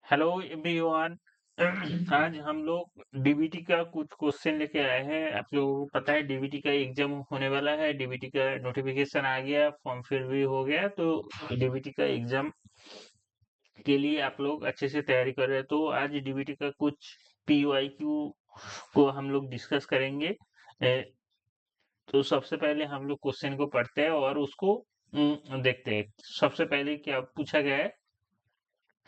Hello everyone. आज हम लोग डीबीटी का कुछ क्वेश्चन लेके आए हैं। आप लोगों को पता है डीबीटी का एग्जाम होने वाला है। डीबीटी का नोटिफिकेशन आ गया, फॉर्म फिल भी हो गया, तो डीबीटी का एग्जाम के लिए आप लोग अच्छे से तैयारी कर रहे हैं। तो आज डीबीटी का कुछ पीवाईक्यू को हम लोग डिस्कस करेंगे। तो सबसे पहले हम लोग क्वेश्चन को पढ़ते हैं और उसको देखते हैं। सबसे पहले क्या पूछा गया है,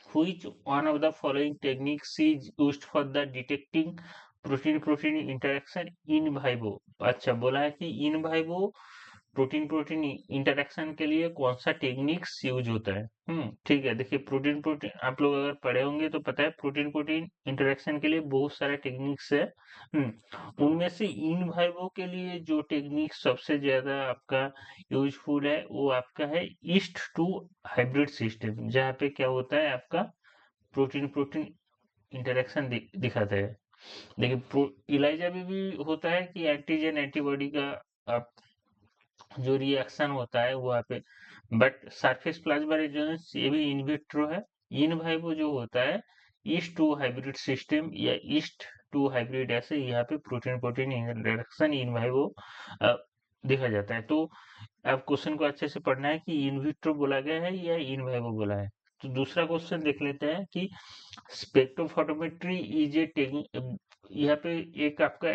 which one of the following techniques is used for the detecting protein-protein interaction in vivo? अच्छा बोला है कि इन वाइवो प्रोटीन प्रोटीन इंटरेक्शन के लिए कौन सा टेक्निक्स यूज होता है। ठीक है। देखिए प्रोटीन प्रोटीन आप लोग अगर पढ़े होंगे तो पता है प्रोटीन प्रोटीन इंटरेक्शन के लिए बहुत सारे टेक्निक्स है। उनमें से इन वाइवो के लिए जो टेक्निक सबसे ज्यादा आपका यूजफुल है वो आपका है ईस्ट टू हाइब्रिड सिस्टम, जहाँ पे क्या होता है आपका प्रोटीन प्रोटीन इंटरेक्शन दिखाता है। देखिए इलाइजा में भी होता है कि एंटीजन एंटीबॉडी का आप जो रिएक्शन होता है वहाँ पे, बट सरफेस प्लाज्मा रेजोनेंस ये भी इन विट्रो है। इन वाइवो जो होता है ईस्ट टू हाइब्रिड सिस्टम या ईस्ट टू हाइब्रिड, ऐसे यहाँ पे प्रोटीन प्रोटीन इंटरेक्शन इन वाइवो देखा जाता है। तो अब क्वेश्चन को अच्छे से पढ़ना है कि इन विट्रो बोला गया है या इन वाइवो बोला है। तो दूसरा क्वेश्चन देख लेते हैं कि स्पेक्ट्रोफोटोमेट्री इज ए टेक्निक। यहाँ पे एक आपका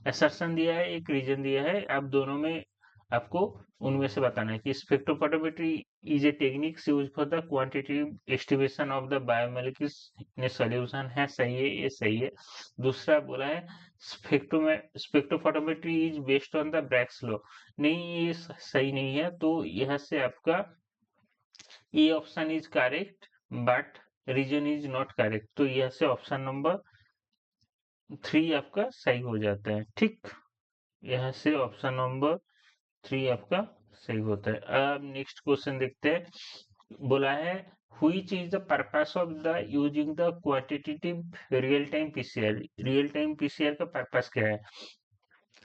असर्शन दिया है, एक रीजन दिया है। आप दोनों में आपको उनमें से बताना है कि spectrophotometry is a technique use for the quantitative estimation of the biomolecules in solution है। सही है, ये सही है। दूसरा बोला है spectrophotometry is based on the Bragg's law. नहीं, ये सही नहीं है। तो यह से आपका A option is correct, but reason is not correct. तो यह से ऑप्शन नंबर 3 आपका सही हो जाता है। ठीक, यह से ऑप्शन नंबर 3 आपका सही होता है। अब नेक्स्ट क्वेश्चन देखते हैं। बोला है which is the purpose of the using the quantitative real time PCR। Real time PCR का पर्पस क्या है?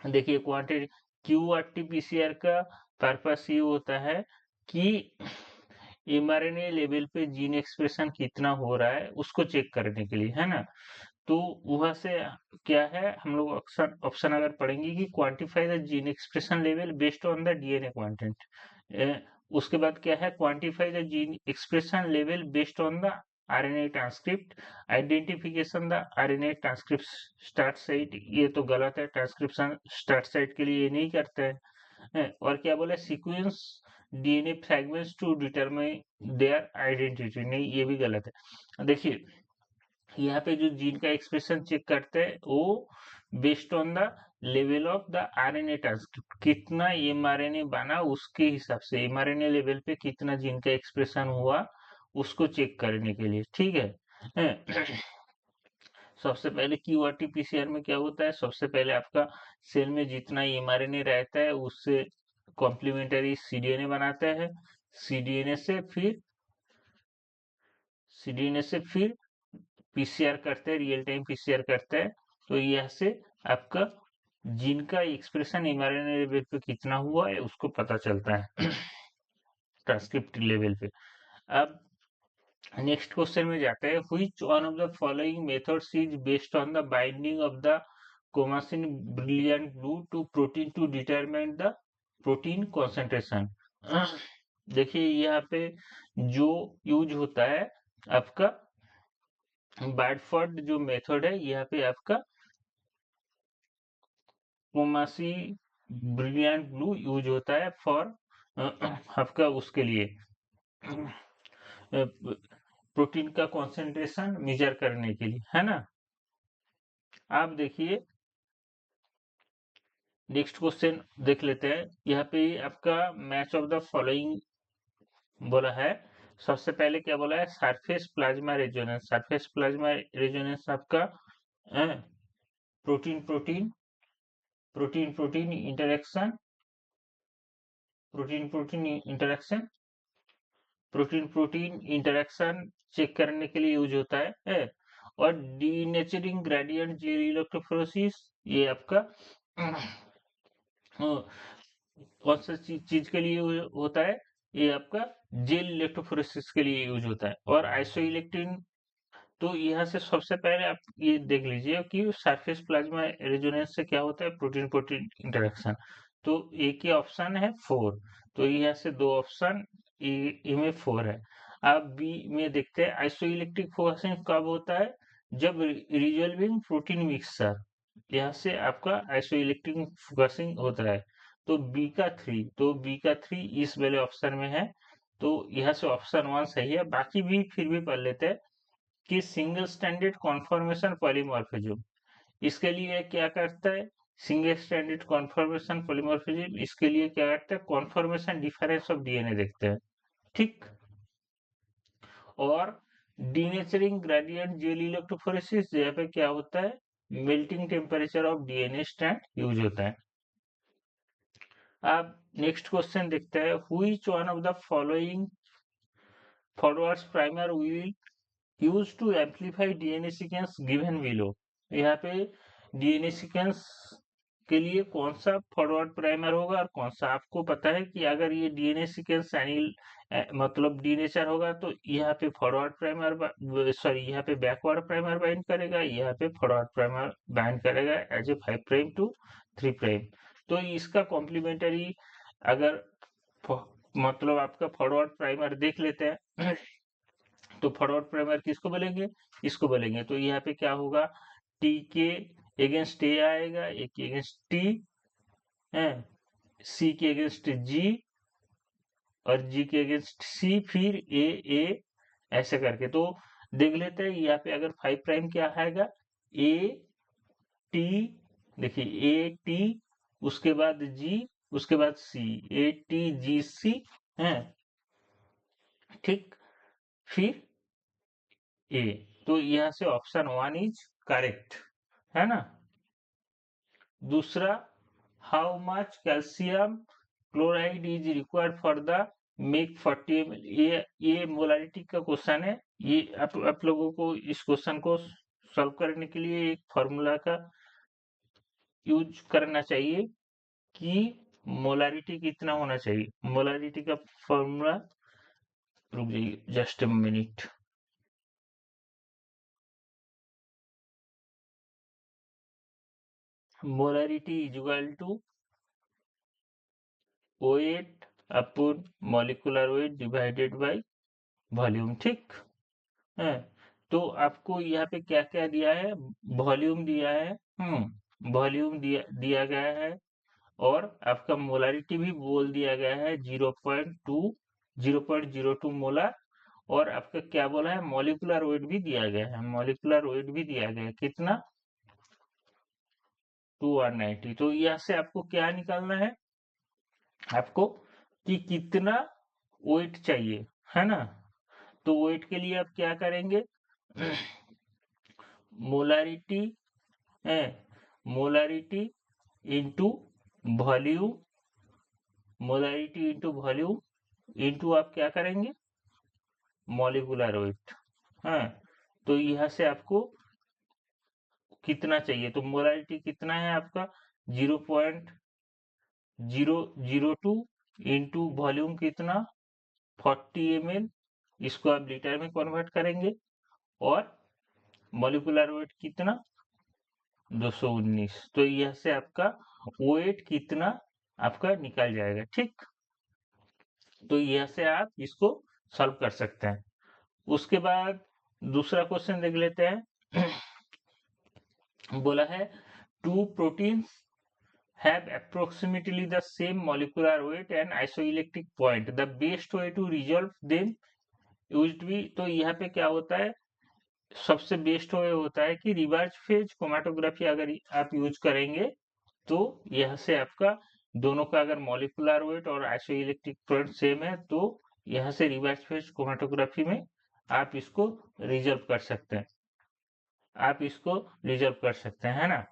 देखिए क्वांटिटी क्यूआरटी पीसीआर का पर्पस ये होता है कि एमआरएनए लेवल पे जीन एक्सप्रेशन कितना हो रहा है उसको चेक करने के लिए, है ना। तो वहां से क्या है, हम लोग अक्सर ऑप्शन अगर पढ़ेंगे कि quantify the gene expression level based on the DNA content. उसके बाद क्या है, quantify the gene expression level based on the RNA transcript, identification the RNA transcript start site. ये तो गलत है, ट्रांसक्रिप्शन स्टार्ट साइट के लिए ये नहीं करते हैं। और क्या बोला, sequence DNA fragments to determine their identity. नहीं, ये भी गलत है। देखिए यहाँ पे जो जीन का एक्सप्रेशन चेक करते हैं वो based on the level of the RNA transcript, कितना एमआरएनए बना उसके हिसाब से एमआरएनए लेवल पे कितना जीन का एक्सप्रेशन हुआ उसको चेक करने के लिए। ठीक है। सबसे पहले क्यूआरटी पीसीआर में क्या होता है, सबसे पहले आपका सेल में जितना एमआरएनए रहता है उससे कॉम्प्लीमेंटरी सीडीएनए बनाता है। सीडीएनए से फिर सीडीएनए से फिर पीसीआर करते हैं, रियल टाइम पीसीआर करते हैं। तो यह से आपका जीन का एक्सप्रेशन एमआरएनए लेवल पे कितना हुआ है उसको पता चलता है ट्रांसक्रिप्ट लेवल पे। अब नेक्स्ट क्वेश्चन में जाते हैं, which one of the following methods is based on the binding of the chromatin brilliant blue to protein to determine the protein concentration. देखिए यहाँ पे जो यूज होता है आपका बैडफोर्ड जो मेथड है, यहाँ पे आपका क्रोमासी ब्रिलियंट ब्लू यूज होता है फॉर आपका उसके लिए प्रोटीन का कंसंट्रेशन मेजर करने के लिए, है ना। आप देखिए नेक्स्ट क्वेश्चन देख लेते हैं। यहाँ पे आपका मैच ऑफ द फॉलोइंग बोला है। सबसे पहले क्या बोला है, surface plasma resonance. Surface plasma resonance आपका protein protein protein protein interaction, protein protein interaction, protein protein interaction check करने के लिए यूज होता है। और डीनेचरिंग ग्रेडियंट जेल इलेक्ट्रोफोरेसिस, ये आपका कौन सा चीज के लिए होता है, ये आपका जेल इलेक्ट्रोफोरेसिस के लिए यूज होता है। और आइसोइलेक्ट्रिन तो यहाँ से सबसे पहले आप ये देख लीजिए कि सरफेस प्लाज्मा रेजोनेंस से क्या होता है, प्रोटीन प्रोटीन इंटरेक्शन। तो ए के ऑप्शन है 4, तो यहाँ से 2 ऑप्शन ए में 4 है। अब बी में देखते हैं आइसोइलेक्ट्रिक फोकसिंग कब होता है, जब रिजॉल्विंग प्रोटीन मिक्सचर, यहाँ से आपका आइसोइलेक्ट्रिक फोकसिंग होता है। तो बी का 3, तो बी का 3 इस वाले ऑप्शन में है, तो यहाँ से ऑप्शन 1 सही है। बाकी भी फिर भी पढ़ लेते हैं कि सिंगल स्टैंडर्ड कॉन्फॉर्मेशन पॉलीमॉर्फिज्म, इसके लिए क्या करता है, सिंगल स्टैंडर्ड कॉन्फॉर्मेशन पॉलीमॉर्फिज्म, इसके लिए क्या करता है, कॉन्फॉर्मेशन डिफरेंस ऑफ डीएनए देखते हैं, ठीक। और डीनेचरिंग ग्रेडियंट जेल इलेक्ट्रोफोरेसिस, यहाँ पे क्या होता है, melting temperature of DNA strand use होता है। अब नेक्स्ट क्वेश्चन देखते हैं, which one of the following forward primer will use to amplify DNA sequence given below. यहाँ पे डीएनए सीक्वेंस के लिए कौन सा फॉरवर्ड प्राइमर होगा और कौन सा, आपको पता है कि अगर ये डीएनए सीक्वेंस एनिल मतलब डीनेचर होगा तो यहाँ पे फॉरवर्ड प्राइमर, सॉरी यहाँ पे बैकवर्ड प्राइमर बाइंड करेगा, यहाँ पे फॉरवर्ड प्राइमर बाइंड करेगा as a 5 prime to 3 prime. तो इसका कॉम्प्लीमेंटरी अगर मतलब आपका फॉरवर्ड प्राइमर देख लेते हैं तो फॉरवर्ड प्राइमर किसको बोलेंगे, इसको बोलेंगे। तो यहाँ पे क्या होगा, टी के अगेंस्ट ए आएगा, ए के अगेंस्ट टी है, सी के अगेंस्ट जी और जी के अगेंस्ट सी, फिर ए ऐसे करके। तो देख लेते हैं यहाँ पे अगर 5 प्राइम क्या आएगा, ए टी, देखिए ए टी, उसके बाद जी, उसके बाद सी, ए टी जी सी है, ठीक, फिर ए। तो यहाँ से ऑप्शन 1 इज करेक्ट, है ना। दूसरा, how much calcium chloride is required for the make 40 ml, ये मोलारिटी का क्वेश्चन है। ये आप लोगों को इस क्वेश्चन को सॉल्व करने के लिए एक फॉर्मूला का यूज करना चाहिए कि मोलारिटी कितना होना चाहिए। मोलारिटी का फॉर्मूला, रुक जाइए just a minute. Molarity is equal to weight upon molecular weight divided by volume, ठीक है। तो आपको यहाँ पे क्या क्या दिया है, वॉल्यूम दिया है, वॉल्यूम दिया गया है, और आपका मोलारिटी भी बोल दिया गया है 0.2 मोलर, और आपका क्या बोला है, मॉलिक्यूलर वेट भी दिया गया है, मॉलिक्यूलर वेट भी दिया गया है कितना, 290। तो यहाँ से आपको क्या निकालना है, आपको कि कितना वेट चाहिए, है ना। तो वेट के लिए आप क्या करेंगे, मोलारिटी है, molarity into volume, molarity into volume into आप क्या करेंगे, मॉलिक्यूलर वेट, हाँ। तो यहाँ से आपको कितना चाहिए, तो मोलारिटी कितना है आपका 0.002 इंटू वॉल्यूम कितना 40 ml, इसको आप लीटर में कन्वर्ट करेंगे, और मॉलिक्यूलर वेट कितना 219। तो यह से आपका वेट कितना आपका निकल जाएगा, ठीक। तो यह से आप इसको सॉल्व कर सकते हैं। उसके बाद दूसरा क्वेश्चन देख लेते हैं। बोला है two proteins have approximately the same molecular weight and isoelectric point, the best way to resolve them used be। तो यहाँ पे क्या होता है, सबसे बेस्ट वे होता है कि रिवर्स फेज क्रोमेटोग्राफी अगर आप यूज करेंगे, तो यह से आपका दोनों का अगर मॉलिक्यूलर वेट और आइसोइलेक्ट्रिक पॉइंट सेम है, तो यहां से रिवर्स फेज क्रोमेटोग्राफी में आप इसको रिजर्व कर सकते हैं, आप इसको रिजर्व कर सकते हैं, है ना।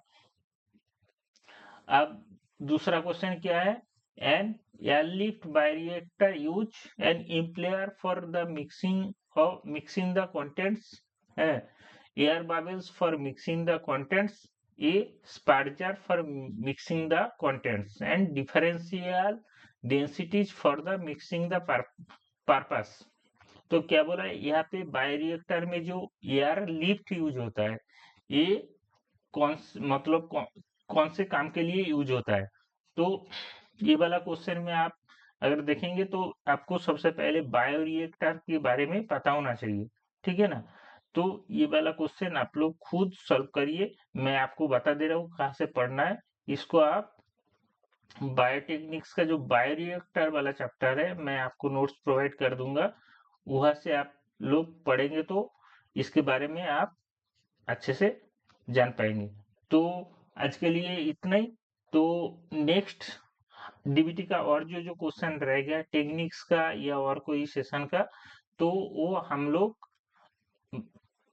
अब दूसरा क्वेश्चन क्या है, an airlift bioreactor use an impeller for the mixing the contents है, air bubbles for mixing the contents, a sparger for mixing the contents, and differential densities for the mixing the purpose। तो क्या बोला है यहाँ पे bioreactor में जो air lift use होता है, ये मतलब कौन से काम के लिए यूज होता है। तो ये वाला क्वेश्चन में आप अगर देखेंगे तो आपको सबसे पहले बायोरिएक्टर के बारे में पता होना चाहिए, ठीक है ना। तो ये वाला क्वेश्चन आप लोग खुद सॉल्व करिए, मैं आपको बता दे रहा हूँ कहाँ से पढ़ना है। इसको आप बायोटेक्निक्स का जो बायोरिएक्टर वाला चैप्टर है, मैं आपको नोट्स प्रोवाइड कर दूंगा, वहां से आप लोग पढ़ेंगे तो इसके बारे में आप अच्छे से जान पाएंगे। तो आज के लिए इतना ही। तो नेक्स्ट डीबीटी का और जो जो क्वेश्चन रह गया टेक्निक्स का या और कोई सेशन का, तो वो हम लोग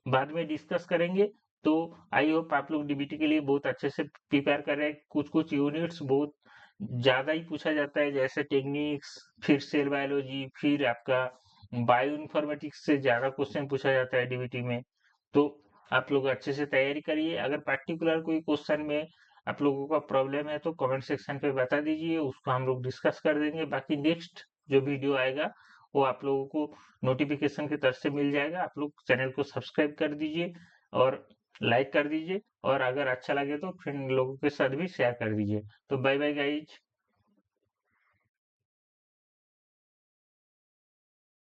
बाद में डिस्कस करेंगे। तो आई होप आप लोग डीबीटी के लिए बहुत अच्छे से प्रिपेयर कर रहे हैं। कुछ कुछ यूनिट्स बहुत ज्यादा ही पूछा जाता है, जैसे टेक्निक्स, फिर सेल बायोलॉजी, फिर आपका बायो इन्फॉर्मेटिक्स से ज्यादा क्वेश्चन पूछा जाता है डीबीटी में। तो आप लोग अच्छे से तैयारी करिए। अगर पर्टिकुलर कोई क्वेश्चन में आप लोगों का प्रॉब्लम है तो कमेंट सेक्शन पे बता दीजिए, उसको हम लोग डिस्कस कर देंगे। बाकी नेक्स्ट जो वीडियो आएगा वो आप लोगों को नोटिफिकेशन की तरफ से मिल जाएगा। आप लोग चैनल को सब्सक्राइब कर दीजिए और लाइक कर दीजिए, और अगर अच्छा लगे तो फ्रेंड लोगों के साथ भी शेयर कर दीजिए। तो बाय बाय गाइज।